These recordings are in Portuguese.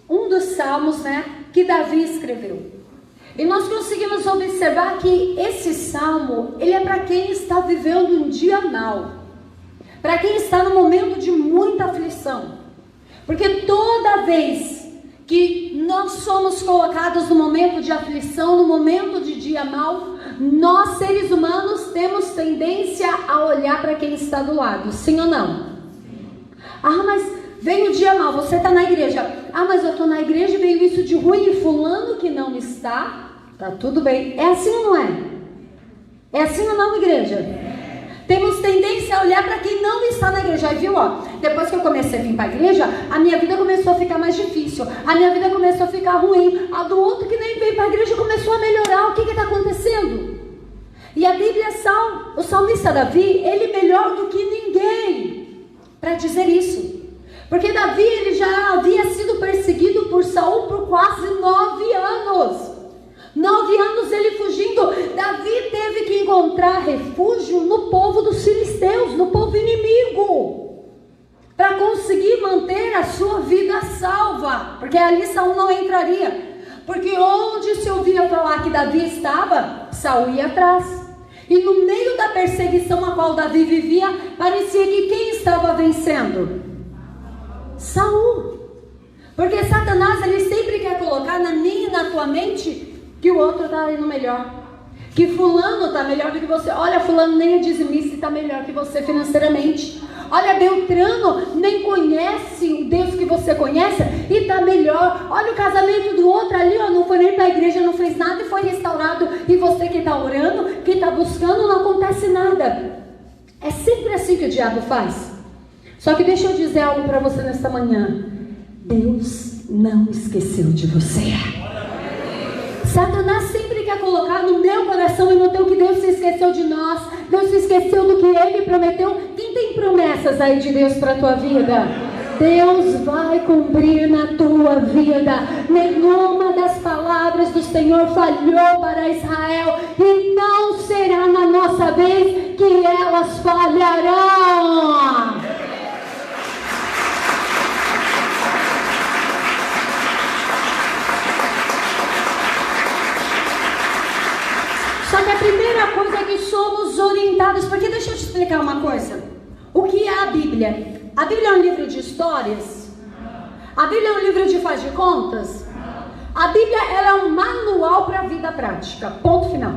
um dos salmos, que Davi escreveu. E nós conseguimos observar que esse salmo, ele é para quem está vivendo um dia mau, para quem está no momento de muita aflição. Porque toda vez que nós somos colocados no momento de aflição, no momento de dia mau, nós seres humanos temos tendência a olhar para quem está do lado, sim ou não? Ah, mas vem o dia mau, você está na igreja. Ah, mas eu estou na igreja e veio isso de ruim e fulano que não está, tá tudo bem. É assim ou não é? É assim ou não, igreja? Temos tendência a olhar para quem não está na igreja. Aí viu, depois que eu comecei a vir para a igreja, a minha vida começou a ficar mais difícil, a minha vida começou a ficar ruim, a do outro que nem veio para a igreja começou a melhorar. O que está acontecendo? E a Bíblia, o salmista Davi, ele melhor do que ninguém para dizer isso. Porque Davi, ele já havia sido perseguido por Saul por quase 9 anos. 9 anos ele fugindo. Davi teve que encontrar refúgio no povo dos filisteus, no povo inimigo, para conseguir manter a sua vida salva, porque ali Saul não entraria, porque onde se ouvia falar que Davi estava, Saul ia atrás. E no meio da perseguição a qual Davi vivia, parecia que quem estava vencendo? Saul. Porque Satanás, ele sempre quer colocar na minha e na tua mente que o outro está indo melhor, que fulano está melhor do que você. Olha, fulano nem é dizimista e está melhor que você financeiramente. Olha, Beltrano nem conhece o Deus que você conhece e está melhor. Olha o casamento do outro ali, não foi nem para a igreja, não fez nada e foi restaurado. E você que está orando, que está buscando, não acontece nada. É sempre assim que o diabo faz. Só que deixa eu dizer algo para você nesta manhã. Deus não esqueceu de você. Satanás sempre quer colocar no meu coração e no teu que Deus se esqueceu de nós, Deus se esqueceu do que Ele prometeu. Quem tem promessas aí de Deus para a tua vida? Deus vai cumprir na tua vida. Nenhuma das palavras do Senhor falhou para Israel, e não será na nossa vez que elas falharão. Só que a primeira coisa é que somos orientados, porque deixa eu te explicar uma coisa. O que é a Bíblia? A Bíblia é um livro de histórias? A Bíblia é um livro de faz de contas? A Bíblia, ela é um manual para a vida prática, ponto final.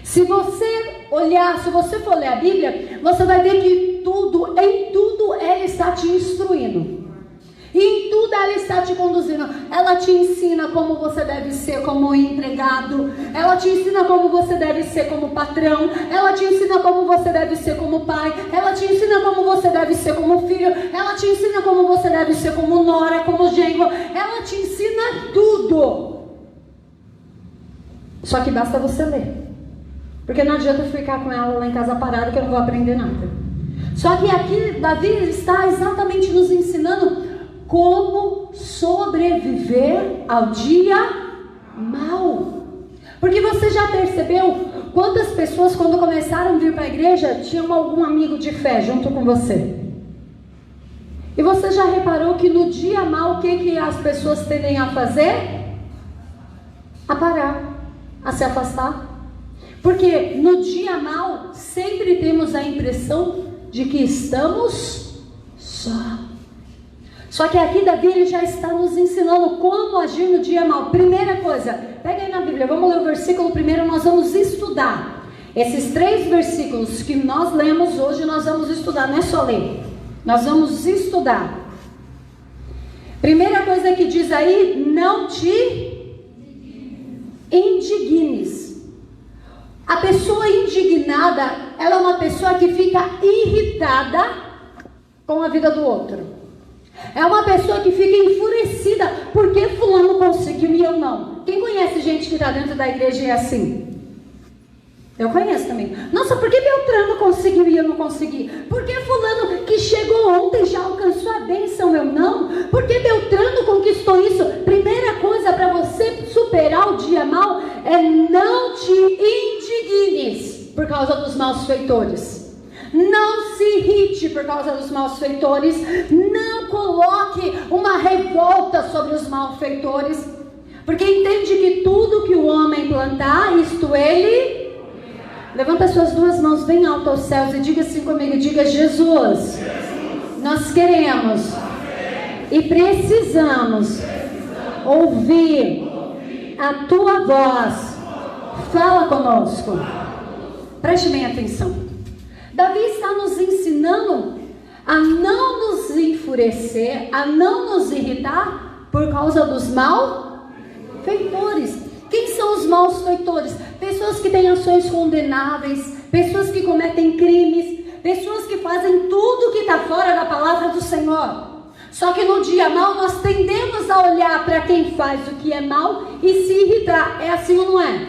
Se você for ler a Bíblia, você vai ver que em tudo ela está te instruindo. E em tudo ela está te conduzindo. Ela te ensina como você deve ser como empregado. Ela te ensina como você deve ser como patrão. Ela te ensina como você deve ser como pai. Ela te ensina como você deve ser como filho. Ela te ensina como você deve ser como nora, como genro. Ela te ensina tudo. Só que basta você ler. Porque não adianta ficar com ela lá em casa parada que eu não vou aprender nada. Só que aqui Davi está exatamente nos ensinando como sobreviver ao dia mau. Porque você já percebeu quantas pessoas, quando começaram a vir para a igreja, tinham algum amigo de fé junto com você? E você já reparou que no dia mau, o que as pessoas tendem a fazer? A parar, a se afastar. Porque no dia mau, sempre temos a impressão de que estamos só. Só que aqui Davi, ele já está nos ensinando como agir no dia mau. Primeira coisa, pega aí na Bíblia, vamos ler o versículo primeiro, nós vamos estudar. Esses 3 versículos que nós lemos hoje, nós vamos estudar, não é só ler. Nós vamos estudar. Primeira coisa que diz aí, não te indignes. A pessoa indignada, ela é uma pessoa que fica irritada com a vida do outro. É uma pessoa que fica enfurecida porque fulano conseguiu e eu não. Quem conhece gente que está dentro da igreja e é assim? Eu conheço também. Nossa, por que Beltrano conseguiu e eu não consegui? Por que fulano que chegou ontem já alcançou a bênção, eu não? Por que Beltrano conquistou isso? Primeira coisa para você superar o dia mau é não te indignes por causa dos maus feitores. Não se irrite por causa dos maus feitores. Não coloque uma revolta sobre os malfeitores, porque entende que tudo que o homem plantar, isto ele... Levanta suas duas mãos bem alto aos céus e diga assim comigo, diga: Jesus, nós queremos e precisamos ouvir a tua voz, fala conosco. Preste bem atenção. Davi está nos ensinando a não nos enfurecer, a não nos irritar por causa dos malfeitores. Quem são os malfeitores? Pessoas que têm ações condenáveis, pessoas que cometem crimes, pessoas que fazem tudo que está fora da palavra do Senhor. Só que no dia mal nós tendemos a olhar para quem faz o que é mal e se irritar. É assim ou não é?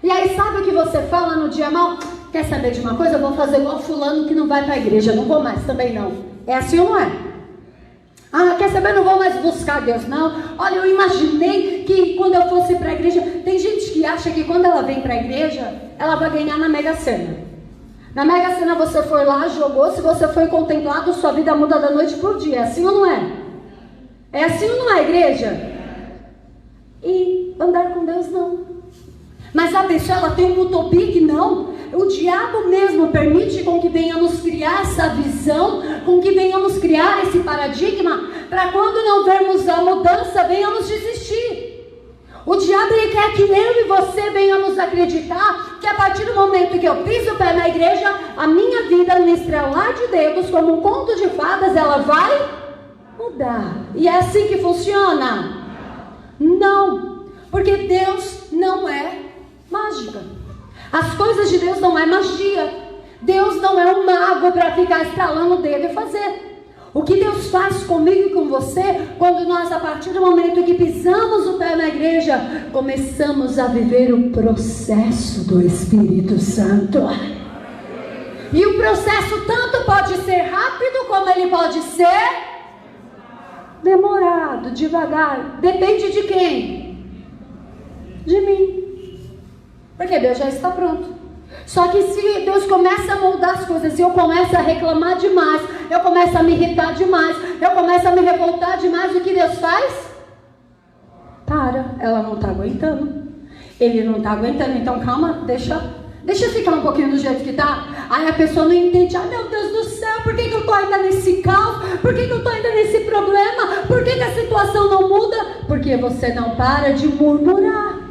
E aí sabe o que você fala no dia mal? Quer saber de uma coisa? Eu vou fazer igual fulano que não vai para a igreja. Não vou mais também não. É assim ou não é? Ah, quer saber? Não vou mais buscar Deus não. Olha, eu imaginei que quando eu fosse para a igreja... Tem gente que acha que quando ela vem para a igreja, ela vai ganhar na Mega Sena. Na Mega Sena você foi lá, jogou, se você foi contemplado, sua vida muda da noite por dia. É assim ou não é? É assim ou não é, igreja? E andar com Deus não. Mas a pessoa, ela tem uma utopia que não. O diabo mesmo permite com que venhamos criar essa visão, com que venhamos criar esse paradigma, para quando não vermos a mudança, venhamos desistir. O diabo, ele quer que eu e você venhamos acreditar que a partir do momento que eu piso o pé na igreja, a minha vida no estrelar de dedos, como um conto de fadas, ela vai mudar. E é assim que funciona? Não, porque Deus não é mágica. As coisas de Deus não é magia. Deus não é um mago para ficar estralando o dedo e fazer. O que Deus faz comigo e com você, quando nós, a partir do momento que pisamos o pé na igreja, começamos a viver o processo do Espírito Santo. E o processo tanto pode ser rápido, como ele pode ser demorado, devagar. Depende de quem? De mim. Porque Deus já está pronto. Só que se Deus começa a moldar as coisas e eu começo a reclamar demais, eu começo a me irritar demais, eu começo a me revoltar demais, o que Deus faz? Para, ela não está aguentando. Ele não está aguentando, então calma, deixa ficar um pouquinho do jeito que está. Aí a pessoa não entende, meu Deus do céu, por que eu estou ainda nesse caos? Por que eu estou ainda nesse problema? Por que a situação não muda? Porque você não para de murmurar.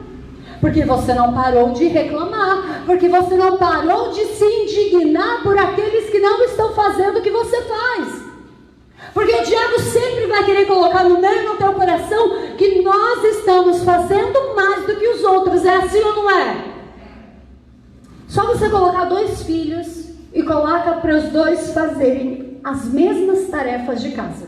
Porque você não parou de reclamar, porque você não parou de se indignar por aqueles que não estão fazendo o que você faz. Porque o diabo sempre vai querer colocar no meio do teu coração que nós estamos fazendo mais do que os outros. É assim ou não é? Só você colocar dois filhos e coloca para os dois fazerem as mesmas tarefas de casa.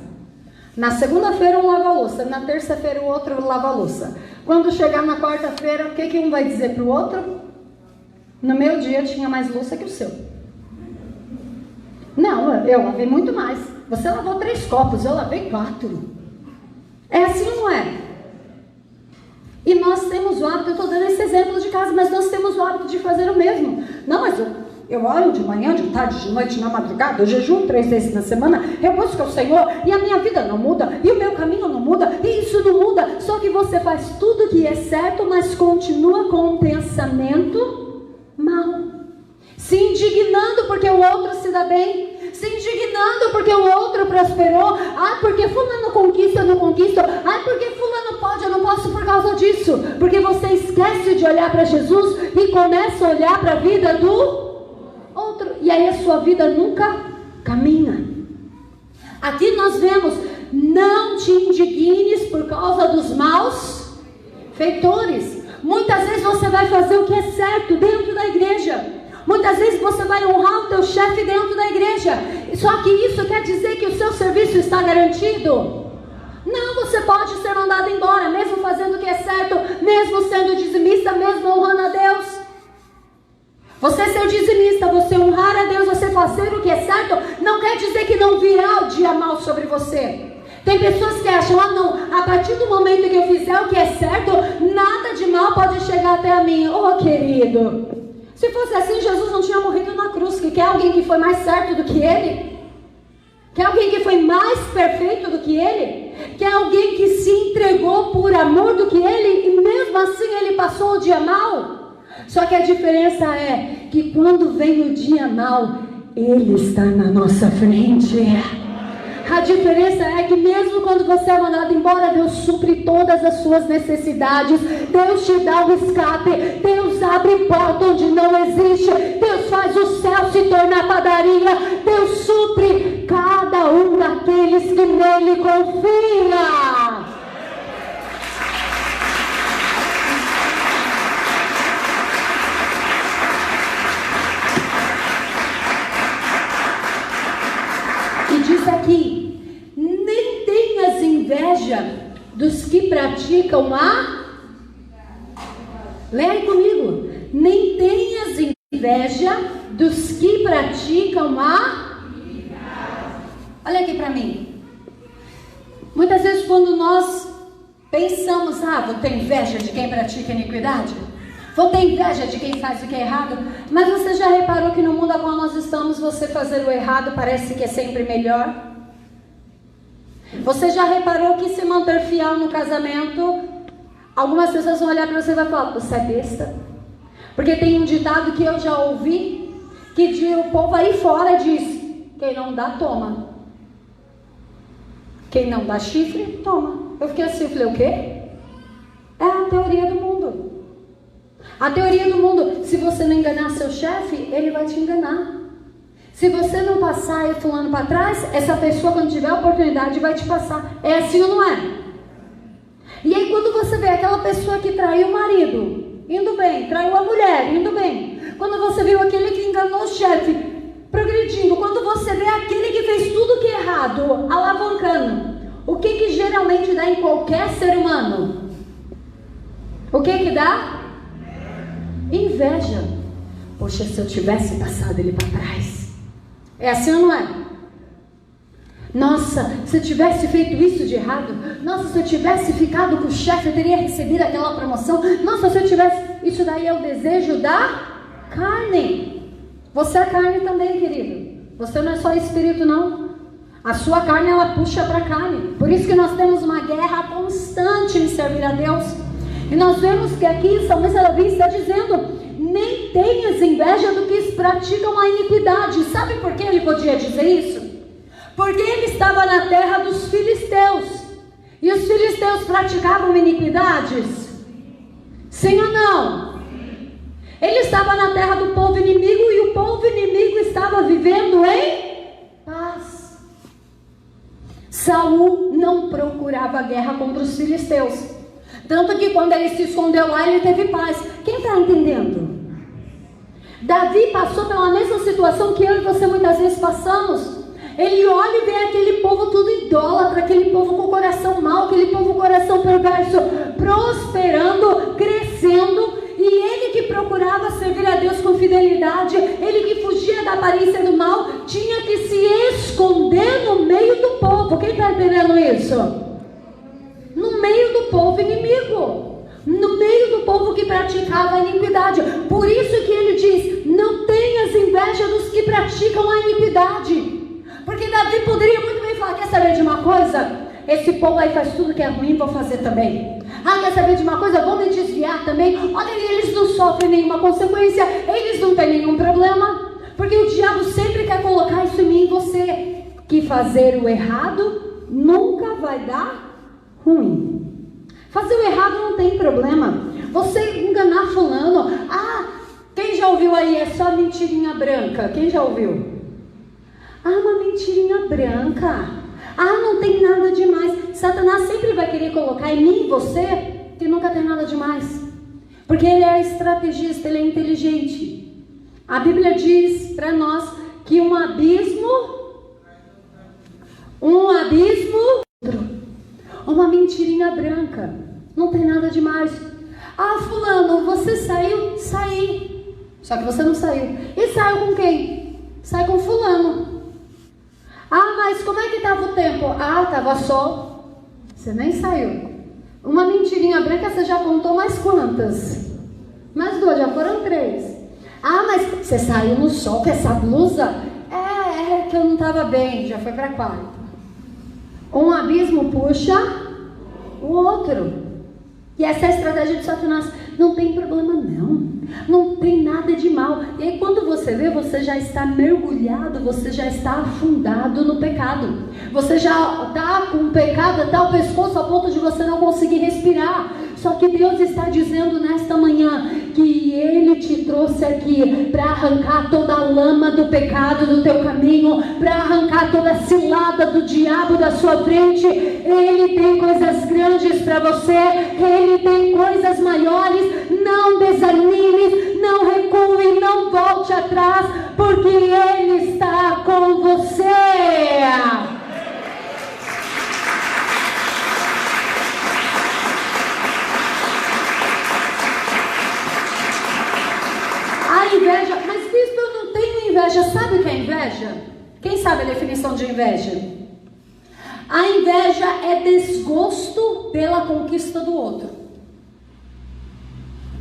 Na segunda-feira um lava a louça, na terça-feira o outro lava a louça. Quando chegar na quarta-feira, o que um vai dizer para o outro? No meu dia tinha mais louça que o seu. Não, eu lavei muito mais. Você lavou 3 copos, eu lavei 4. É assim ou não é? E nós temos o hábito, eu estou dando esse exemplo de casa, mas nós temos o hábito de fazer o mesmo. Não, mas eu oro de manhã, de tarde, de noite, na madrugada, eu jejuo 3 vezes na semana, eu busco o Senhor, e a minha vida não muda, e o meu caminho não muda, e isso não muda. Só que você faz tudo que é certo, mas continua com um pensamento mau. Se indignando porque o outro se dá bem, se indignando porque o outro prosperou. Ah, porque fulano conquista, eu não conquisto. Ah, porque fulano pode, eu não posso por causa disso. Porque você esquece de olhar para Jesus e começa a olhar para a vida do outro, e aí a sua vida nunca caminha. Aqui nós vemos: não te indignes por causa dos maus feitores. Muitas vezes você vai fazer o que é certo dentro da igreja. Muitas vezes você vai honrar o teu chefe dentro da igreja. Só que isso quer dizer que o seu serviço está garantido? Não, você pode ser mandado embora, mesmo fazendo o que é certo, mesmo sendo dizimista, mesmo honrando a Deus. Você ser dizimista, você honrar a Deus, você fazer o que é certo, não quer dizer que não virá o dia mal sobre você. Tem pessoas que acham, não, a partir do momento que eu fizer o que é certo, nada de mal pode chegar até a mim. Querido, se fosse assim, Jesus não tinha morrido na cruz. Que quer alguém que foi mais certo do que ele? Quer alguém que foi mais perfeito do que ele? por amor do que ele, e mesmo assim ele passou o dia mal. Só que a diferença é que quando vem o dia mal, ele está na nossa frente. A diferença é que mesmo quando você é mandado embora, Deus supre todas as suas necessidades. Deus te dá um escape. Deus abre porta onde não existe. Deus faz o céu se tornar padaria. Deus supre cada um daqueles que nele confia. E diz aqui: nem tenhas inveja dos que praticam a... Leia aí comigo. Nem tenhas inveja dos que praticam a... Olha aqui para mim. Muitas vezes quando nós pensamos, vou ter inveja de quem pratica iniquidade, vou ter inveja de quem faz o que é errado, mas você já reparou que no mundo a qual nós estamos, você fazer o errado parece que é sempre melhor? Você já reparou que se manter fiel no casamento, algumas pessoas vão olhar para você e vão falar: você é besta? Porque tem um ditado que eu já ouvi, que o povo aí fora diz: quem não dá, toma. Quem não dá chifre, toma. Eu fiquei assim, eu falei: o quê? É a teoria do mundo. A teoria do mundo: se você não enganar seu chefe, ele vai te enganar. Se você não passar e fulano para trás, essa pessoa, quando tiver a oportunidade, vai te passar. É assim ou não é? E aí quando você vê aquela pessoa que traiu o marido, indo bem, traiu a mulher, indo bem. Quando você viu aquele que enganou o chefe, progredindo. Quando você vê aquele que fez tudo que é errado, alavancando, o que geralmente dá em qualquer ser humano? O que dá? Inveja. Poxa, se eu tivesse passado ele para trás. É assim ou não é? Nossa, se eu tivesse feito isso de errado. Nossa, se eu tivesse ficado com o chefe, eu teria recebido aquela promoção. Nossa, se eu tivesse... Isso daí é o desejo da carne. Você é carne também, querido. Você não é só espírito, não. A sua carne, ela puxa para a carne. Por isso que nós temos uma guerra constante em servir a Deus. E nós vemos que aqui o salmista Davi está dizendo: nem tenhas inveja do que praticam a iniquidade. Sabe por que ele podia dizer isso? Porque ele estava na terra dos filisteus. E os filisteus praticavam iniquidades? Sim ou não? Ele estava na terra do povo inimigo, e o povo inimigo estava vivendo em paz. Saul não procurava guerra contra os filisteus. Tanto que quando ele se escondeu lá, ele teve paz. Quem está entendendo? Davi passou pela mesma situação que eu e você muitas vezes passamos. Ele olha e vê aquele povo tudo idólatra, aquele povo com o coração mau, aquele povo com o coração perverso, prosperando, crescendo. E ele que procurava servir a Deus com fidelidade, ele que fugia da aparência do mal, tinha que se esconder no meio do povo. Quem está entendendo isso? No meio do povo inimigo, no meio do povo que praticava a iniquidade. Por isso que ele diz: não tenhas inveja dos que praticam a iniquidade. Porque Davi poderia muito bem falar: quer saber de uma coisa? Esse povo aí faz tudo que é ruim, vou fazer também. Quer saber de uma coisa? Vou me desviar também. Olha, eles não sofrem nenhuma consequência, eles não têm nenhum problema. Porque o diabo sempre quer colocar isso em mim e você, que fazer o errado nunca vai dar ruim. Fazer o errado não tem problema. Você enganar fulano, quem já ouviu aí? É só mentirinha branca. Quem já ouviu? Uma mentirinha branca. Não tem nada demais. Satanás sempre vai querer colocar em mim e você que nunca tem nada demais. Porque ele é estrategista, ele é inteligente. A Bíblia diz para nós que um abismo, uma mentirinha branca, não tem nada demais. Fulano, você saiu? Saí. Só que você não saiu. E saiu com quem? Sai com fulano. Mas como é que estava o tempo? Estava sol. Você nem saiu. Uma mentirinha branca você já contou mais quantas? Mais duas, já foram 3. Mas você saiu no sol com essa blusa? É que eu não estava bem, já foi para 4. Um abismo puxa o outro. E essa é a estratégia de Satanás. Não tem problema não, não tem nada de mal. E aí quando você vê, você já está mergulhado, você já está afundado no pecado. Você já está com o pecado até o pescoço, a ponto de você não conseguir respirar. Só que Deus está dizendo nesta manhã que Ele te trouxe aqui para arrancar toda a lama do pecado do teu caminho, para arrancar toda a cilada do diabo da sua frente. Ele tem coisas grandes para você, Ele tem coisas maiores. Não desanime, não recue, não volte atrás, porque Ele está com você. A inveja, mas Cristo, eu não tenho inveja. Sabe o que é inveja? Quem sabe a definição de inveja? A inveja é desgosto pela conquista do outro.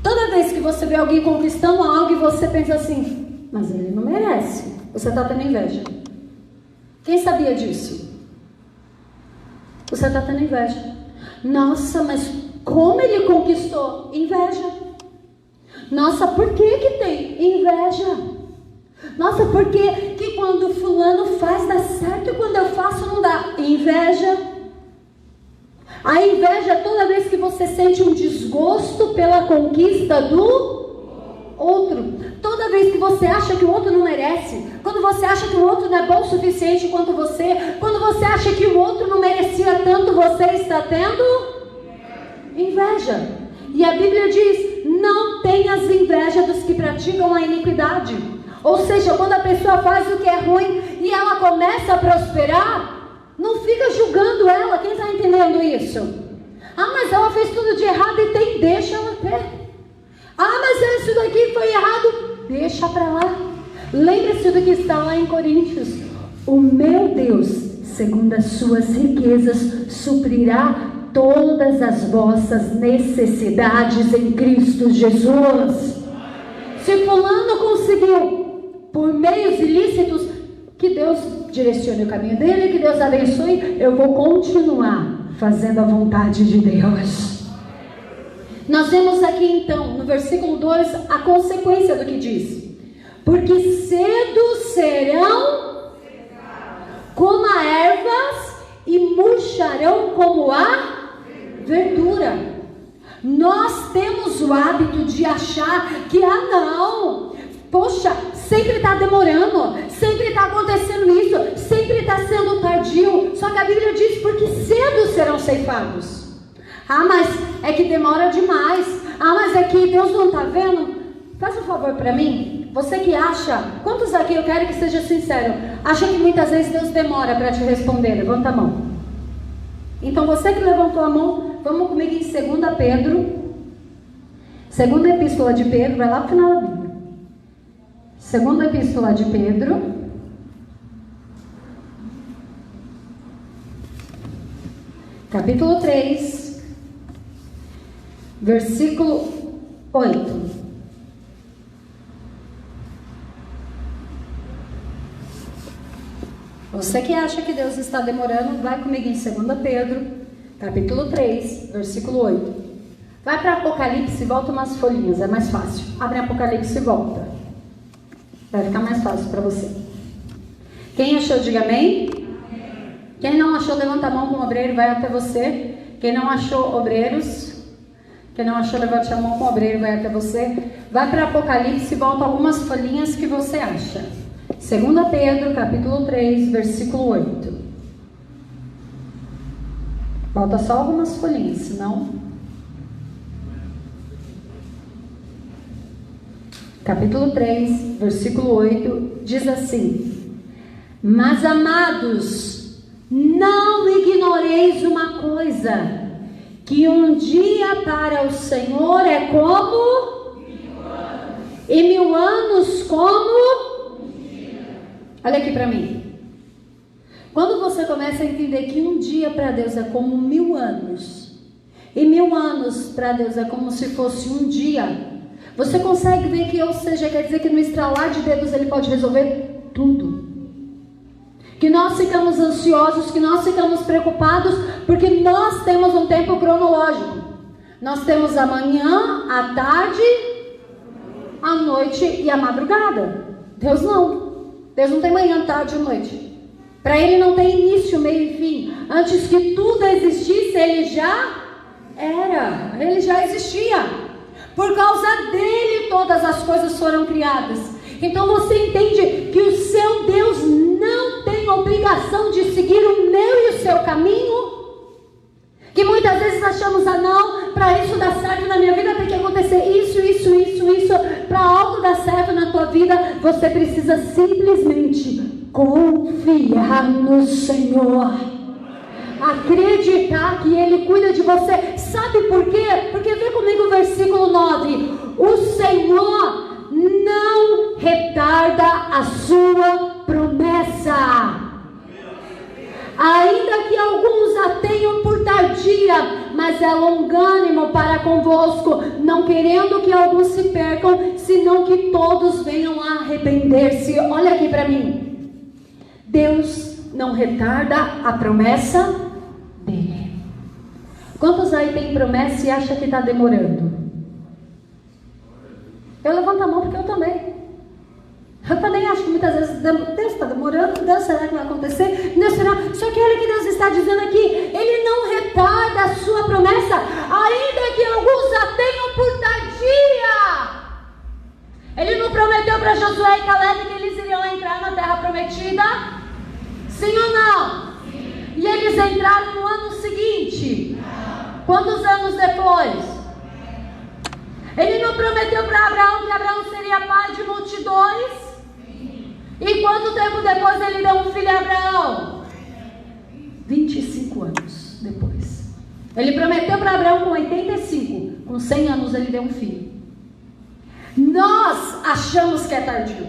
Toda vez que você vê alguém conquistando algo e você pensa assim, mas ele não merece, você está tendo inveja. Quem sabia disso? Você está tendo inveja. Nossa, mas como ele conquistou? Inveja. Nossa, por que que tem inveja? Nossa, por que quando fulano faz dá certo e quando eu faço não dá? Inveja. A inveja é toda vez que você sente um desgosto pela conquista do outro. Toda vez que você acha que o outro não merece. Quando você acha que o outro não é bom o suficiente quanto você. Quando você acha que o outro não merecia tanto, você está tendo inveja. E a Bíblia diz, não tenhas inveja dos que praticam a iniquidade. Ou seja, quando a pessoa faz o que é ruim e ela começa a prosperar, não fica julgando ela. Quem está entendendo isso? Ah, mas ela fez tudo de errado e tem, deixa ela ter. Ah, mas isso daqui foi errado, deixa para lá. Lembre-se do que está lá em Coríntios. O meu Deus, segundo as suas riquezas, suprirá todas as vossas necessidades em Cristo Jesus. Se fulano conseguiu por meios ilícitos, que Deus direcione o caminho dele, que Deus abençoe. Eu vou continuar fazendo a vontade de Deus. Nós vemos aqui então, no versículo 2, a consequência do que diz. Porque cedo serão como a ervas e murcharão como a verdura. Nós temos o hábito de achar que, não, poxa, sempre está demorando, sempre está acontecendo isso, sempre está sendo tardio. Só que a Bíblia diz, porque cedo serão ceifados. Ah, mas é que demora demais. Ah, mas é que Deus não está vendo. Faz um favor para mim. Você que acha, quantos aqui, eu quero que seja sincero, acha que muitas vezes Deus demora para te responder? Levanta a mão. Então você que levantou a mão, vamos comigo em 2 Pedro. Segunda epístola de Pedro, vai lá para o final da Bíblia. Segunda epístola de Pedro, capítulo 3, versículo 8. Você que acha que Deus está demorando, vai comigo em 2 Pedro, capítulo 3, versículo 8. Vai para Apocalipse e volta umas folhinhas, é mais fácil. Abre Apocalipse e volta. Vai ficar mais fácil para você. Quem achou, diga amém. Quem não achou, levanta a mão com o obreiro, vai até você. Quem não achou, obreiros. Quem não achou, levante a mão com o obreiro, vai até você. Vai para Apocalipse e volta algumas folhinhas que você acha. 2 Pedro, capítulo 3, versículo 8. Volta só algumas folhinhas, senão... Capítulo 3, versículo 8, diz assim: mas amados, não ignoreis uma coisa, que um dia para o Senhor é como 1000 anos, e 1000 anos como um dia. Olha aqui para mim. Quando você começa a entender que um dia para Deus é como 1000 anos, e 1000 anos para Deus é como se fosse um dia, você consegue ver que, ou seja, quer dizer que no estralar de dedos Ele pode resolver tudo. Que nós ficamos ansiosos, que nós ficamos preocupados, porque nós temos um tempo cronológico. Nós temos a manhã, a tarde, a noite e a madrugada. Deus não. Deus não tem manhã, tarde e noite. Para Ele não tem início, meio e fim. Antes que tudo existisse, Ele já era. Ele já existia. Por causa dele todas as coisas foram criadas. Então você entende que o seu Deus não tem obrigação de seguir o meu e o seu caminho? Que muitas vezes achamos, não, para isso dar certo na minha vida tem que acontecer isso. Para algo dar certo na tua vida, você precisa simplesmente confiar no Senhor. Acreditar que Ele cuida de você. Sabe por quê? Porque vê comigo o versículo 9. O Senhor não retarda a sua promessa, ainda que alguns a tenham por tardia, mas é longânimo para convosco, não querendo que alguns se percam, senão que todos venham a arrepender-se. Olha aqui para mim. Deus não retarda a promessa dele. Quantos aí tem promessa e acha que está demorando? Eu levanto a mão porque eu também. Eu também acho que muitas vezes Deus está demorando. Deus, será que vai acontecer? Deus, será? Só que olha o que Deus está dizendo aqui. Ele não retarda a sua promessa, ainda que alguns a tenham por tardia. Ele não prometeu para Josué e Caleb que eles iriam entrar na terra prometida? Sim ou não? Sim. E eles entraram no ano seguinte. Quantos anos depois? Ele não prometeu para Abraão que Abraão seria pai de multidões? E quanto tempo depois ele deu um filho a Abraão? 25 anos depois. Ele prometeu para Abraão com 85. Com 100 anos ele deu um filho. Nós achamos que é tardio,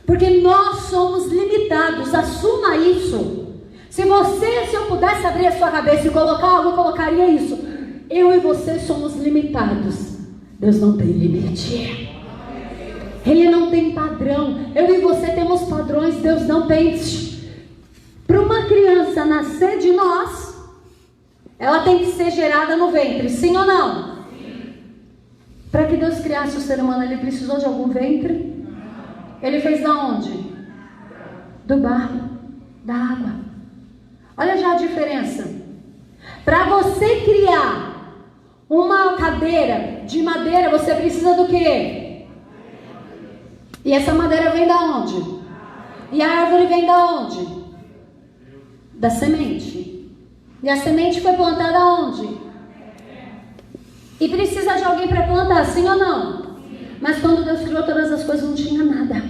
porque nós somos limitados. Assuma isso. Se eu pudesse abrir a sua cabeça e colocar algo, eu colocaria isso. Eu e você somos limitados. Deus não tem limite. Ele não tem padrão. Eu e você temos padrões. Deus não tem. Para uma criança nascer de nós, ela tem que ser gerada no ventre. Sim ou não? Sim. Para que Deus criasse o ser humano, Ele precisou de algum ventre? Ele fez da onde? Do barro, da água. Olha já a diferença. Para você criar uma cadeira de madeira, você precisa do quê? E essa madeira vem da onde? E a árvore vem da onde? Da semente. E a semente foi plantada onde? E precisa de alguém para plantar, sim ou não? Mas quando Deus criou todas as coisas, não tinha nada.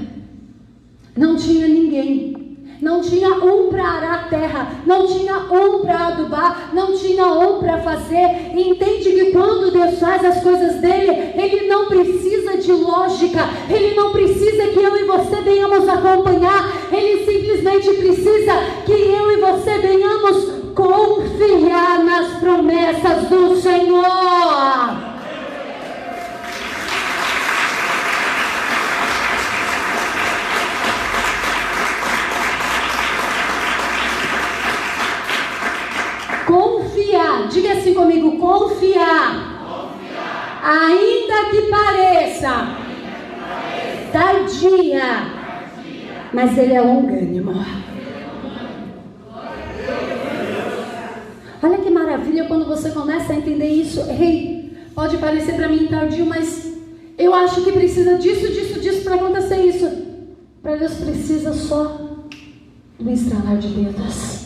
Não tinha ninguém. Não tinha um para arar a terra, não tinha um para adubar, não tinha um para fazer. E entende que quando Deus faz as coisas dele, Ele não precisa de lógica, Ele não precisa que eu e você venhamos acompanhar, Ele simplesmente precisa que eu e você venhamos confiar nas promessas do Senhor. Confiar, diga assim comigo, confiar. Ainda que pareça tardia, mas Ele é longânimo. Olha que maravilha quando você começa a entender isso. Pode parecer para mim tardio, mas eu acho que precisa disso para acontecer isso. Para Deus precisa só do estralar de dedos.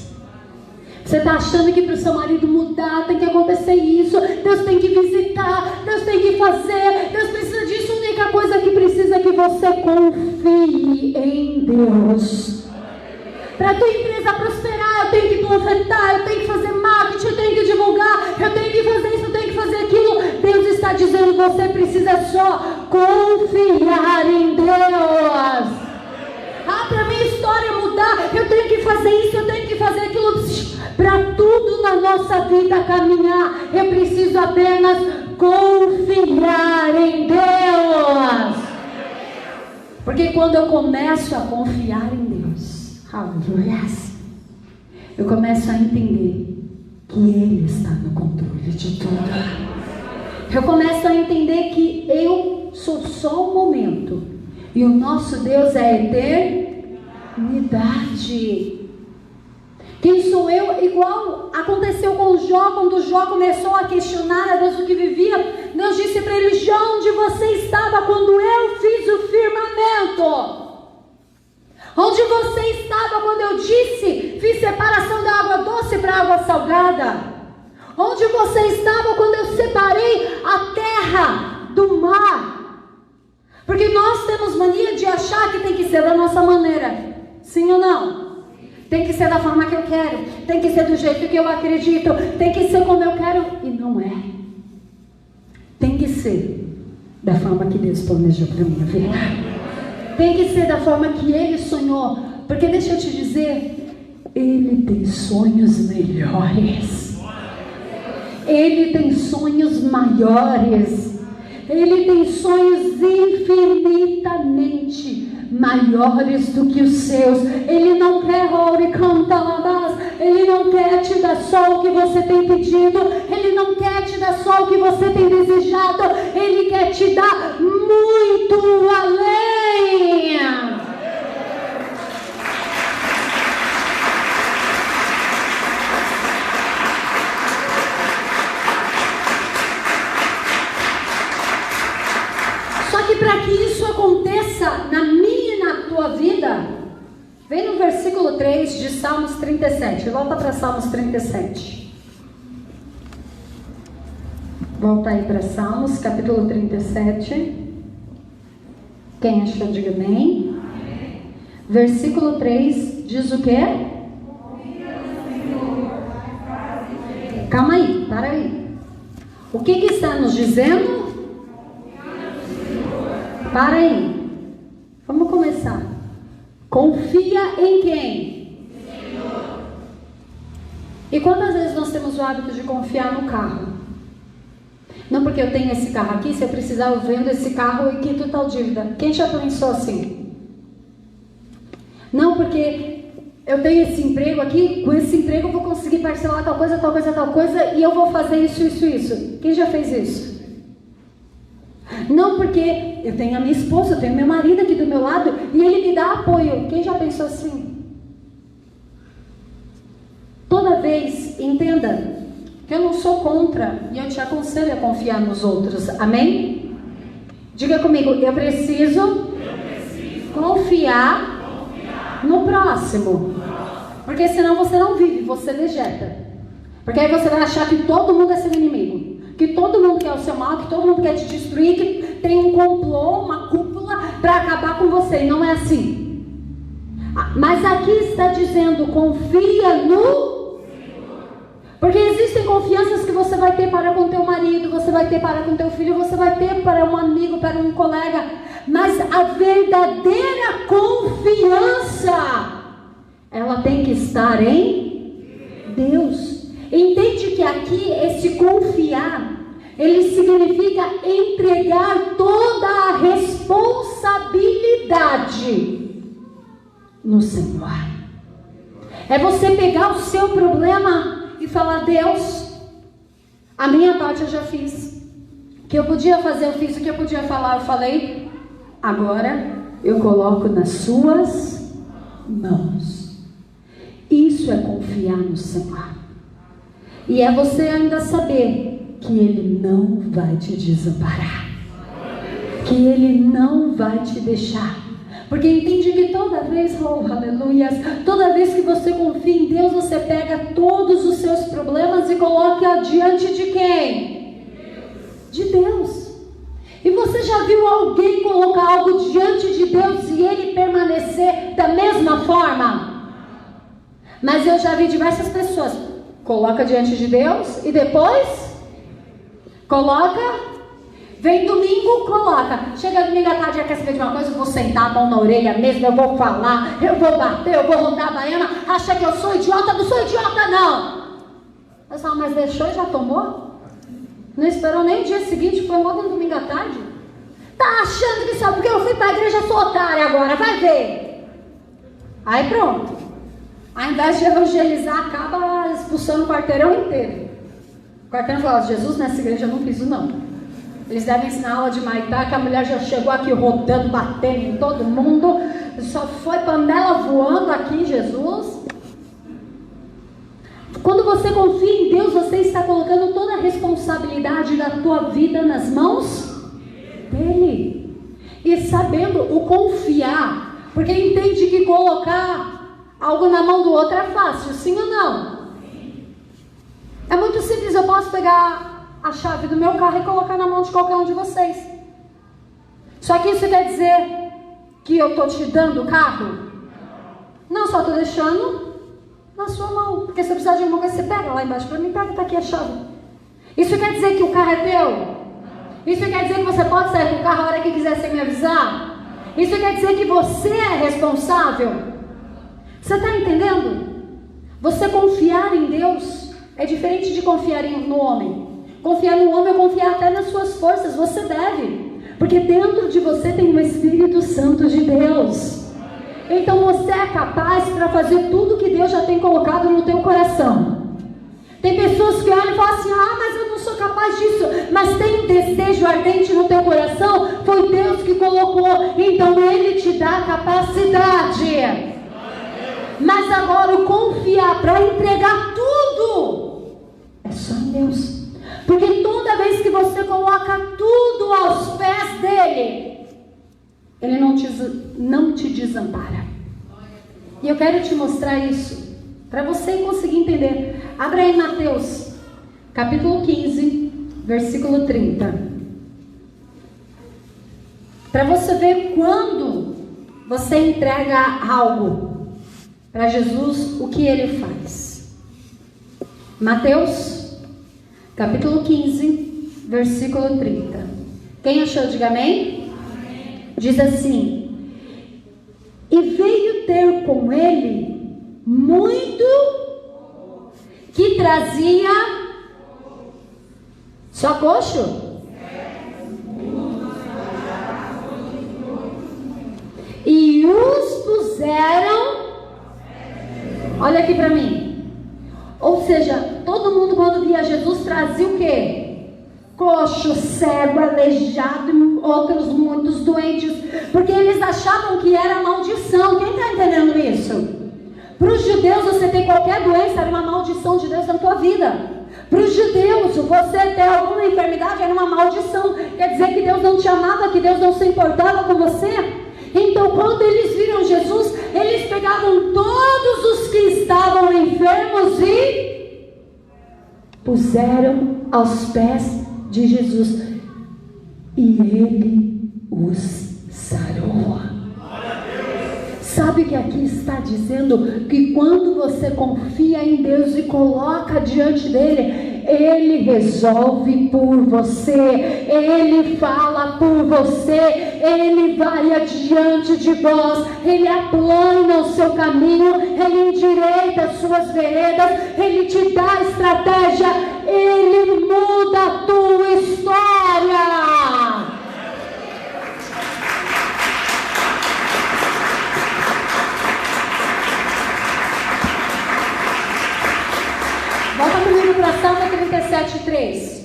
Você está achando que para o seu marido mudar tem que acontecer isso, Deus tem que visitar, Deus tem que fazer, Deus precisa disso. A única coisa que precisa é que você confie em Deus. Para a tua empresa prosperar, eu tenho que profetar, eu tenho que fazer marketing, eu tenho que divulgar, eu tenho que fazer isso, eu tenho que fazer aquilo. Deus está dizendo, você precisa só confiar em Deus. Para minha história mudar, eu tenho que fazer isso, eu tenho que fazer aquilo. Para tudo na nossa vida caminhar, eu preciso apenas confiar em Deus. Porque quando eu começo a confiar em Deus, aleluia, eu começo a entender que Ele está no controle de tudo. Eu começo a entender que eu sou só um momento e o nosso Deus é eternidade. Quem sou eu? Igual aconteceu com Jó, quando Jó começou a questionar a Deus o que vivia. Deus disse para ele: Jó, onde você estava quando eu fiz o firmamento? Onde você estava quando eu disse, fiz separação da água doce para a água salgada? Onde você estava quando eu separei a terra do mar? Porque nós temos mania de achar que tem que ser da nossa maneira. Sim ou não? Tem que ser da forma que eu quero. Tem que ser do jeito que eu acredito. Tem que ser como eu quero. E não é. Tem que ser da forma que Deus planejou para a minha vida. Tem que ser da forma que Ele sonhou. Porque deixa eu te dizer, Ele tem sonhos melhores. Ele tem sonhos maiores. Ele tem sonhos infinitamente maiores do que os seus. Ele não quer Ele não quer te dar só o que você tem pedido. Ele não quer te dar só o que você tem desejado. Ele quer te dar muito além. Só que para que isso aconteça na minha e na tua vida, vem no versículo 3 de Salmos 37. Volta para Salmos 37. Volta aí para Salmos, capítulo 37. Quem achou, diga amém. Versículo 3 diz o quê? Calma aí, para aí. O que está nos dizendo? Para aí. Vamos começar. Confia em quem? Senhor. E quantas vezes nós temos o hábito de confiar no carro? Não, porque eu tenho esse carro aqui, se eu precisar eu vendo esse carro e quito tal dívida. Quem já pensou assim? Não, porque eu tenho esse emprego aqui, com esse emprego eu vou conseguir parcelar tal coisa, tal coisa, tal coisa, e eu vou fazer isso. Quem já fez isso? Não, porque eu tenho a minha esposa, eu tenho meu marido aqui do meu lado e ele me dá apoio. Quem já pensou assim? Toda vez, entenda que eu não sou contra e eu te aconselho a confiar nos outros. Amém? Diga comigo, eu preciso confiar no próximo. Porque senão você não vive, você vegeta. Porque aí você vai achar que todo mundo é seu inimigo. Que todo mundo quer o seu mal, que todo mundo quer te destruir, que tem um complô, uma cúpula para acabar com você. E não é assim. Mas aqui está dizendo, confia no Senhor. Porque existem confianças que você vai ter para com teu marido, você vai ter para com teu filho, você vai ter para um amigo, para um colega. Mas a verdadeira confiança, ela tem que estar em Deus. Entende que aqui esse confiar, ele significa entregar toda a responsabilidade no Senhor. É você pegar o seu problema e falar: Deus, a minha parte eu já fiz. O que eu podia fazer eu fiz, o que eu podia falar eu falei. Agora eu coloco nas suas mãos. Isso é confiar no Senhor. E é você ainda saber que Ele não vai te desamparar, que Ele não vai te deixar. Porque entende que toda vez, oh aleluias, toda vez que você confia em Deus, você pega todos os seus problemas e coloca diante de quem? De Deus. E você já viu alguém colocar algo diante de Deus e ele permanecer da mesma forma? Mas eu já vi diversas pessoas. Coloca diante de Deus e depois coloca, vem domingo, coloca. Chega domingo à tarde, quer saber de uma coisa? Eu vou sentar a mão na orelha mesmo, eu vou falar, eu vou bater, eu vou rodar a baiana. Acha que eu sou idiota? Não sou idiota, não. Eu falo, mas deixou e já tomou? Não esperou nem o dia seguinte, foi logo no domingo à tarde. Tá achando que só porque eu fui para a igreja eu sou otária agora, vai ver. Aí pronto. Ao invés de evangelizar, acaba expulsando o quarteirão inteiro. O quarteirão fala: Jesus, nessa igreja eu não piso não. Eles devem ensinar aula de Muay Thai, que a mulher já chegou aqui rodando, batendo em todo mundo. Só foi panela voando aqui em Jesus. Quando você confia em Deus, você está colocando toda a responsabilidade da tua vida nas mãos dele. E sabendo o confiar, porque entende que colocar algo na mão do outro é fácil, sim ou não? É muito simples, eu posso pegar a chave do meu carro e colocar na mão de qualquer um de vocês. Só que isso quer dizer que eu estou te dando o carro? Não, só estou deixando na sua mão. Porque se eu precisar de alguma coisa, você pega lá embaixo para mim, pega, está aqui a chave. Isso quer dizer que o carro é teu? Isso quer dizer que você pode sair com o carro a hora que quiser sem me avisar? Isso quer dizer que você é responsável? Você está entendendo? Você confiar em Deus é diferente de confiar no homem. Confiar no homem é confiar até nas suas forças. Você deve, porque dentro de você tem o Espírito Santo de Deus. Então você é capaz para fazer tudo que Deus já tem colocado no teu coração. Tem pessoas que olham e falam assim: ah, mas eu não sou capaz disso. Mas tem um desejo ardente no teu coração, foi Deus que colocou, então Ele te dá capacidade. Mas agora o confiar para entregar tudo é só em Deus. Porque toda vez que você coloca tudo aos pés dele, Ele não te desampara. E eu quero te mostrar isso, para você conseguir entender. Abra aí Mateus, capítulo 15, versículo 30. Para você ver quando você entrega algo para Jesus, o que Ele faz. Mateus, capítulo 15, versículo 30. Quem achou, diga amém. Diz assim: e veio ter com ele muito que trazia só coxo? E os puseram, olha aqui para mim. Ou seja, todo mundo quando via Jesus trazia o quê? Coxo, cego, aleijado, outros muitos doentes, porque eles achavam que era maldição. Quem está entendendo isso? Para os judeus, você tem qualquer doença, era uma maldição de Deus na tua vida. Para os judeus, você ter alguma enfermidade era uma maldição. Quer dizer que Deus não te amava, que Deus não se importava com você. Então quando eles viram Jesus, eles pegavam todos os que estavam enfermos e puseram aos pés de Jesus, e Ele os sarou. Sabe que aqui está dizendo que quando você confia em Deus e coloca diante dele, Ele resolve por você, Ele fala por você, Ele vai adiante de vós, Ele aplana o seu caminho, Ele endireita as suas veredas, Ele te dá estratégia, Ele muda a tua história. Volta comigo para Salmo 37:3.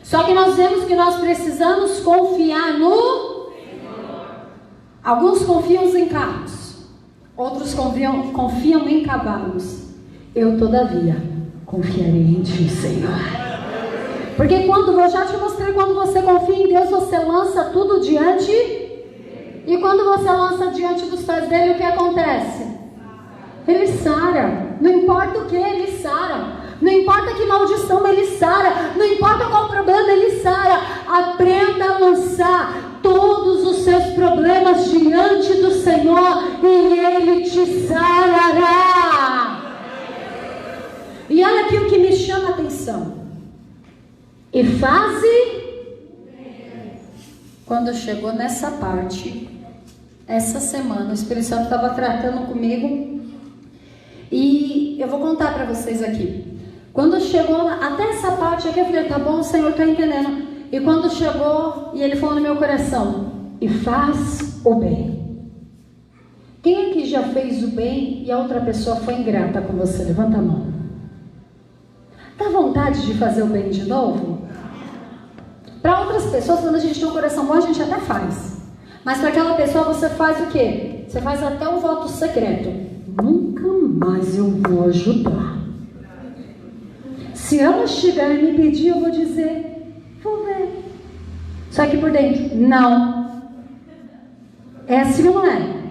Só que nós vemos que nós precisamos confiar no Senhor. Alguns confiam em carros, outros confiam em cavalos. Eu, todavia, confiarei em Ti, Senhor. Porque eu já te mostrei, quando você confia em Deus, você lança tudo diante. E quando você lança diante dos pés dele, o que acontece? Ele sara. Não importa o que, ele sara. Não importa que maldição, ele sara. Não importa qual problema, ele sara. Aprenda a lançar todos os seus problemas diante do Senhor e Ele te sarará. E olha aqui o que me chama a atenção. E faze. Quando chegou nessa parte, essa semana, o Espírito Santo estava tratando comigo. E eu vou contar para vocês aqui. Quando chegou até essa parte aqui, eu falei: tá bom, Senhor, estou entendendo. E quando chegou, e Ele falou no meu coração: e faz o bem. Quem aqui já fez o bem e a outra pessoa foi ingrata com você? Levanta a mão. Dá vontade de fazer o bem de novo? Para outras pessoas, quando a gente tem um coração bom, a gente até faz. Mas para aquela pessoa você faz o quê? Você faz até um voto secreto. Nunca mais eu vou ajudar. Se ela chegar e me pedir, eu vou dizer, vou ver. Só que por dentro, não. É assim ou não é?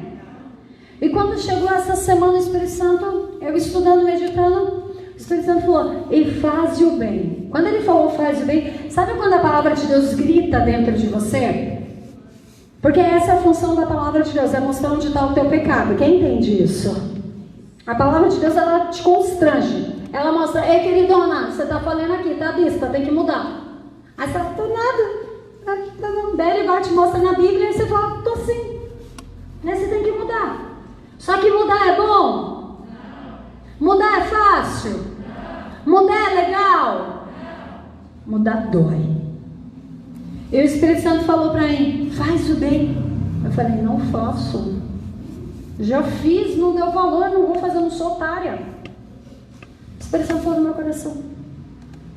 E quando chegou essa semana o Espírito Santo, eu estudando, meditando, o Espírito Santo falou, e faz o bem. Quando ele falou faz o bem, sabe quando a palavra de Deus grita dentro de você? Porque essa é a função da palavra de Deus, é mostrar onde está o teu pecado. Quem entende isso? A palavra de Deus, ela te constrange. Ela mostra, ei queridona, você está falando aqui, tá vista, tem que mudar. Aí você fala, tô nada. Daí ele vai te mostrar na Bíblia e você fala, tô sim. Aí você tem que mudar. Só que mudar é bom? Mudar é fácil? Mudar é legal? Mudar dói. E o Espírito Santo falou para mim, faz o bem. Eu falei, não faço. Já fiz, não deu valor, não vou fazer, não sou otária. O Espírito Santo falou no meu coração,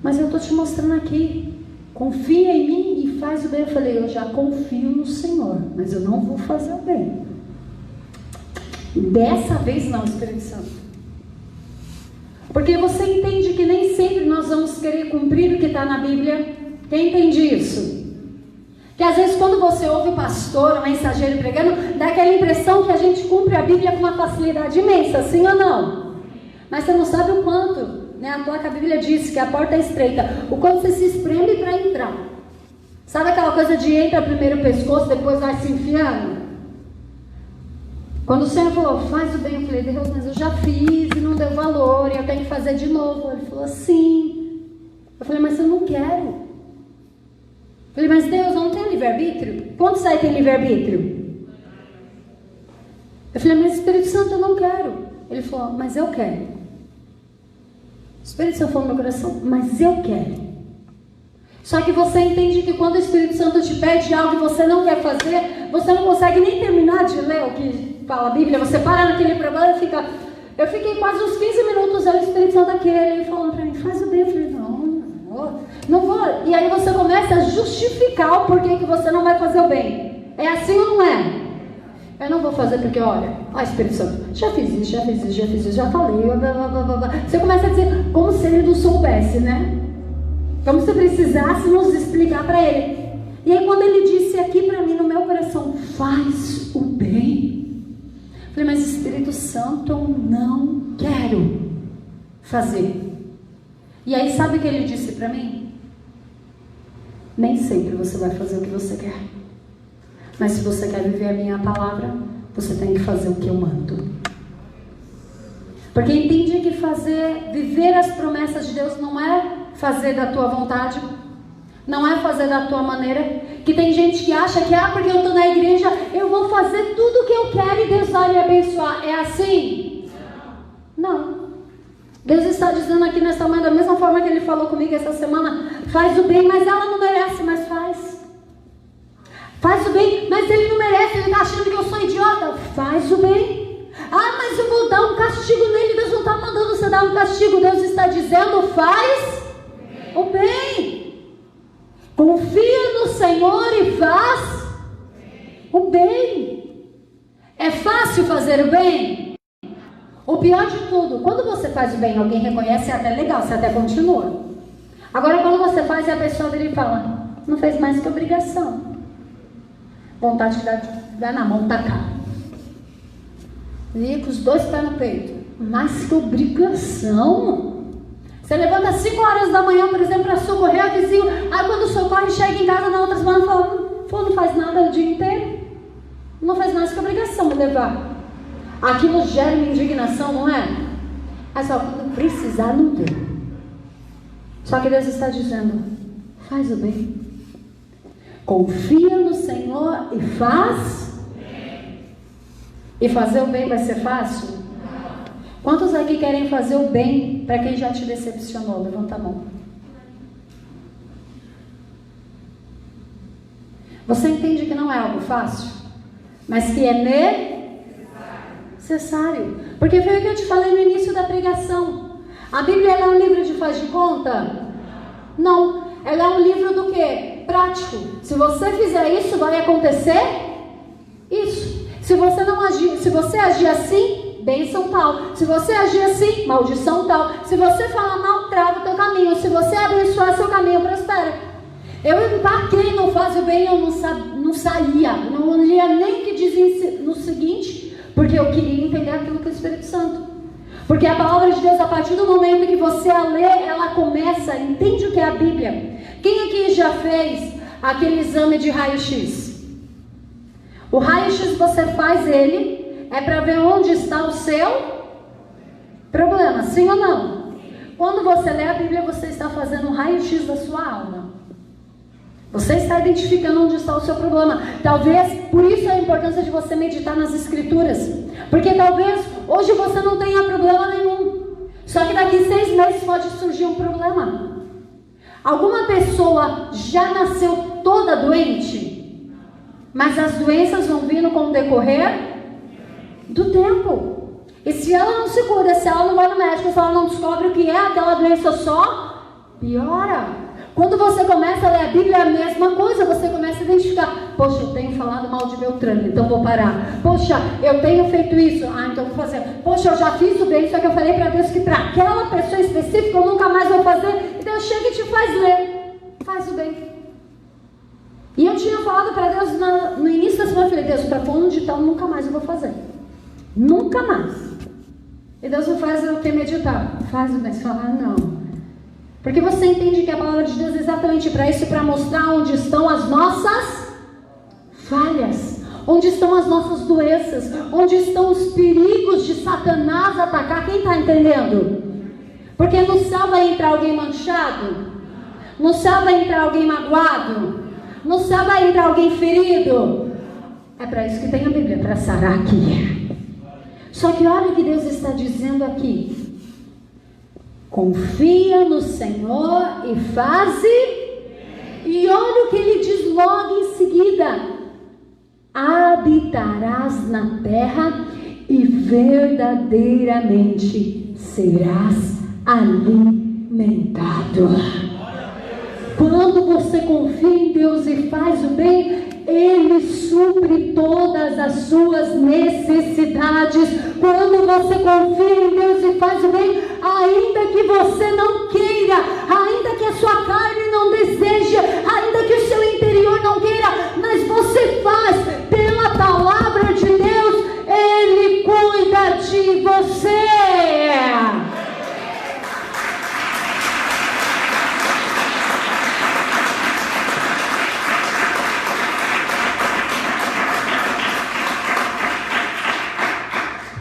mas eu estou te mostrando aqui, confia em mim e faz o bem. Eu falei, eu já confio no Senhor, mas eu não vou fazer o bem. Dessa vez não, Espírito Santo. Porque você entende que nem sempre nós vamos querer cumprir o que está na Bíblia. Quem entende isso? Que às vezes quando você ouve o pastor, o mensageiro pregando, dá aquela impressão que a gente cumpre a Bíblia com uma facilidade imensa, sim ou não? Mas você não sabe o quanto, né? À toa que a Bíblia diz que a porta é estreita, o quanto você se espreme para entrar. Sabe aquela coisa de entra primeiro o pescoço, depois vai se enfiando? Quando o Senhor falou, faz o bem, eu falei, Deus, mas eu já fiz e não deu valor, e eu tenho que fazer de novo. Ele falou, sim. Eu falei, mas eu não quero. Eu falei, mas Deus, eu não tenho livre-arbítrio? Quantos aí tem livre-arbítrio? Eu falei, mas Espírito Santo, eu não quero. Ele falou, mas eu quero. O Espírito Santo falou no meu coração, mas eu quero. Só que você entende que quando o Espírito Santo te pede algo que você não quer fazer, você não consegue nem terminar de ler o que fala a Bíblia, você para naquele problema e fica... Eu fiquei quase uns 15 minutos olhando o Espírito Santo aquele, falando para mim, faz o bem. Eu falei, não vou. E aí você começa a justificar o porquê que você não vai fazer o bem. É assim ou não é? Eu não vou fazer porque, olha, Espírito Santo, já fiz isso, já falei, blá, blá, blá, blá. Você começa a dizer como se ele não soubesse, né? Como se precisasse nos explicar para ele. E aí quando ele disse aqui para mim no meu coração, faz o bem. Eu falei, mas Espírito Santo, eu não quero fazer. E aí sabe o que ele disse para mim? Nem sempre você vai fazer o que você quer. Mas se você quer viver a minha palavra, você tem que fazer o que eu mando. Porque entende que viver as promessas de Deus não é fazer da tua vontade, não é fazer da tua maneira. Que tem gente que acha que, porque eu estou na igreja, eu vou fazer tudo o que eu quero e Deus vai me abençoar. É assim? Não. Deus está dizendo aqui nesta manhã, da mesma forma que Ele falou comigo essa semana, faz o bem, mas ela não merece, mas faz. Faz o bem, mas ele não merece, ele está achando que eu sou idiota. Faz o bem. Mas eu vou dar um castigo nele. Deus não está mandando você dar um castigo. Deus está dizendo, faz o bem. Confia no Senhor e faz o bem. É fácil fazer o bem? O pior de tudo, quando você faz o bem, alguém reconhece, é até legal, você até continua. Agora quando você faz e a pessoa dele fala, não fez mais que obrigação. Vontade de dar na mão, tacar. E com os dois pés no peito. Mas que obrigação. Você levanta às 5 horas da manhã, por exemplo, para socorrer o vizinho. Aí quando socorre, chega em casa na outra semana e fala, não faz nada o dia inteiro. Não faz mais que obrigação de levar. Aquilo gera uma indignação, não é? Mas só quando precisar, não tem. Só que Deus está dizendo, faz o bem. Confia no Senhor e faz. E fazer o bem vai ser fácil? Quantos aqui querem fazer o bem para quem já te decepcionou? Levanta a mão. Você entende que não é algo fácil? Mas que é necessário. Porque foi o que eu te falei no início da pregação. A Bíblia é um livro de faz de conta? Não. ela é um livro do quê? Prático. Se você fizer isso, vai acontecer isso. Se você não agir, se você agir assim, bênção tal. Se você agir assim, maldição tal. Se você falar mal, trava o teu caminho. Se você abençoar, seu caminho prospera. Eu empaquei no Faz o Bem, eu não saía. Não lia nem o que dizia no seguinte, porque eu queria entender aquilo que é o Espírito Santo. Porque a palavra de Deus, a partir do momento que você a lê, ela começa, entende o que é a Bíblia. Quem aqui já fez aquele exame de raio-x? O raio-x você faz ele, é para ver onde está o seu problema, sim ou não? Quando você lê a Bíblia, você está fazendo um raio-x da sua alma. Você está identificando onde está o seu problema. Talvez, por isso a importância de você meditar nas Escrituras. Porque talvez hoje você não tenha problema nenhum. Só que daqui 6 meses pode surgir um problema. Alguma pessoa já nasceu toda doente? Mas as doenças vão vindo com o decorrer do tempo. E se ela não se cura, se ela não vai no médico, se ela não descobre o que é aquela doença, só piora. Quando você começa a ler a Bíblia, é a mesma coisa. Você começa a identificar. Poxa, eu tenho falado mal de Beltrano, então vou parar. Poxa, eu tenho feito isso, então vou fazer. Poxa, eu já fiz o bem, só que eu falei para Deus que para aquela pessoa específica eu nunca mais vou fazer. E Deus chega e te faz ler. Faz o bem. E eu tinha falado para Deus no início da semana, eu falei, Deus, para fulano de tal nunca mais eu vou fazer. Nunca mais. E Deus me faz o que? Meditar. Faz o bem. Você fala, não. Porque você entende que a palavra de Deus é exatamente para isso, para mostrar onde estão as nossas falhas, onde estão as nossas doenças, onde estão os perigos de Satanás atacar. Quem está entendendo? Porque no céu vai entrar alguém manchado, no céu vai entrar alguém magoado, no céu vai entrar alguém ferido. É para isso que tem a Bíblia, para sarar aqui. Só que olha o que Deus está dizendo aqui. Confia no Senhor e faze. E olha o que ele diz logo em seguida: habitarás na terra e verdadeiramente serás alimentado. Quando você confia em Deus e faz o bem, Ele supre todas as suas necessidades. Quando você confia em Deus e faz o bem, ainda que você não queira, ainda que a sua carne não deseje, ainda que o seu interior não queira, mas você faz pela palavra de Deus, Ele cuida de você.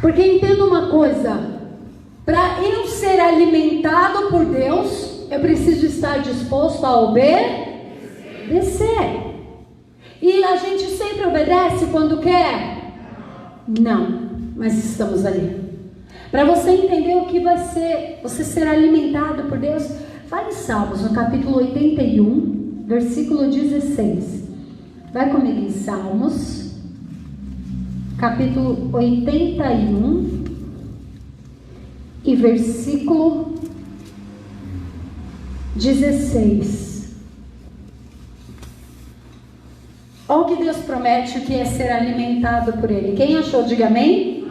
Porque entenda uma coisa, para eu ser alimentado por Deus, eu preciso estar disposto a obedecer. E a gente sempre obedece quando quer? Não, mas estamos ali. Para você entender o que vai ser, você ser alimentado por Deus, vai em Salmos, no capítulo 81, versículo 16. Vai comigo em Salmos. Capítulo 81 e versículo 16. Olha o que Deus promete, o que é ser alimentado por Ele. Quem achou, diga amém.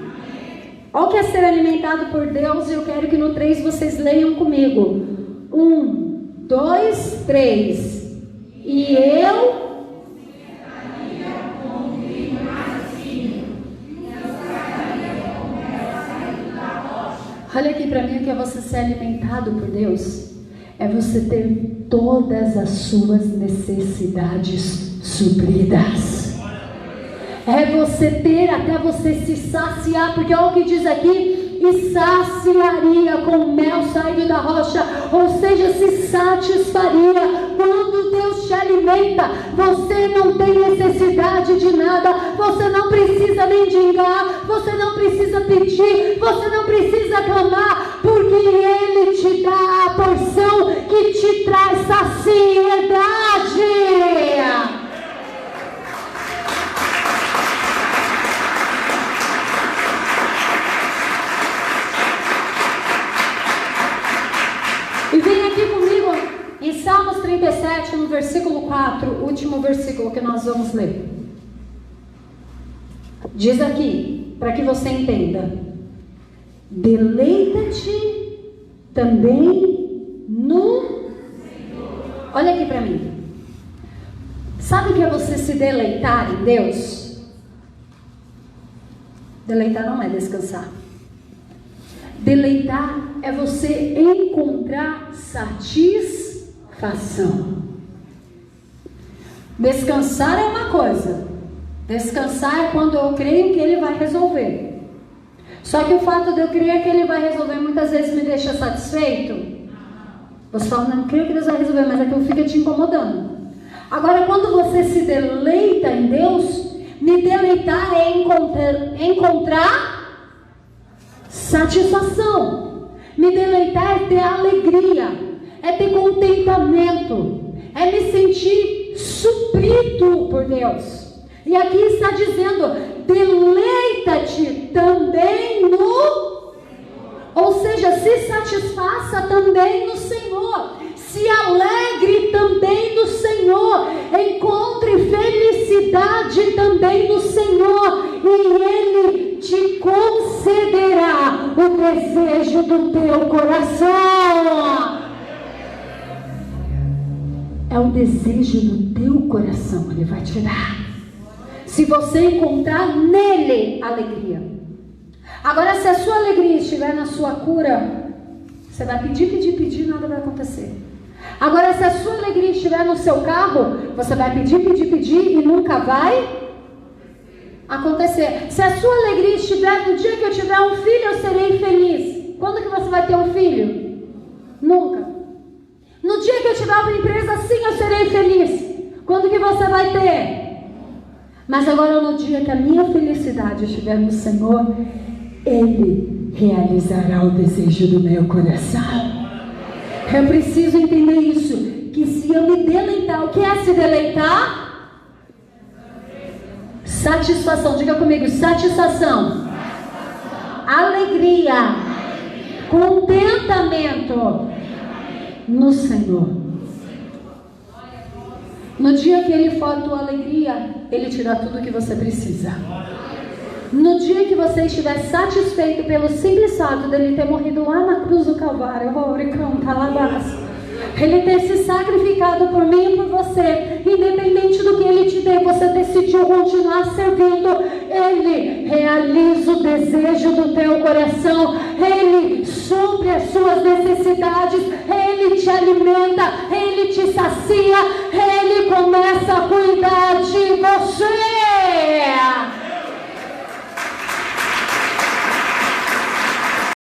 Olha o que é ser alimentado por Deus, e eu quero que no 3 vocês leiam comigo. 1, 2, 3. E eu... Olha aqui para mim, o que é você ser alimentado por Deus? É você ter todas as suas necessidades supridas. É você ter até você se saciar, porque olha o que diz aqui: e saciaria com mel saído da rocha, ou seja, se satisfaria. Quando Deus te alimenta, você não tem necessidade de nada, você não precisa mendigar, você não precisa pedir, você não precisa clamar, porque Ele te dá a porção que te traz saciedade. E vem aqui comigo em Salmos 31. 37, no versículo 4, último versículo que nós vamos ler. Diz aqui, para que você entenda: deleita-te também no Senhor. Olha aqui para mim. Sabe o que é você se deleitar em Deus? Deleitar não é descansar. Deleitar é você encontrar satisfação. Descansar é uma coisa. Descansar é quando eu creio que Ele vai resolver. Só que o fato de eu crer que Ele vai resolver muitas vezes me deixa satisfeito. Você fala, não creio que Deus vai resolver, mas aquilo fica te incomodando. Agora, quando você se deleita em Deus, me deleitar é encontrar satisfação. Me deleitar é ter alegria, é ter contentamento, é me sentir suprido por Deus. E aqui está dizendo: deleita-te também no Senhor. Ou seja, se satisfaça também no Senhor. Se alegre também no Senhor. Encontre felicidade também no Senhor. E Ele te concederá o desejo do teu coração. É o desejo do teu coração, Ele vai te dar. Se você encontrar nele alegria. Agora, se a sua alegria estiver na sua cura, você vai pedir, nada vai acontecer. Agora, se a sua alegria estiver no seu carro, você vai pedir e nunca vai acontecer. Se a sua alegria estiver no dia que eu tiver um filho, eu serei feliz. Quando que você vai ter um filho? Nunca. No dia que eu tiver uma empresa, sim, eu serei feliz. Quando que você vai ter? Mas agora, no dia que a minha felicidade estiver no Senhor, Ele realizará o desejo do meu coração. Eu preciso entender isso, que se eu me deleitar, o que é se deleitar? Satisfação, diga comigo, satisfação. Alegria. Contentamento no Senhor. No dia que Ele for a tua alegria, Ele te dá tudo o que você precisa. No dia que você estiver satisfeito pelo simples fato dele ter morrido lá na cruz do Calvário, Ele ter se sacrificado por mim e por você, independente do que Ele te dê, você decidiu continuar servindo, Ele realiza o desejo do teu coração, Ele supre as suas necessidades, Ele te alimenta, Ele te sacia, Ele começa a cuidar de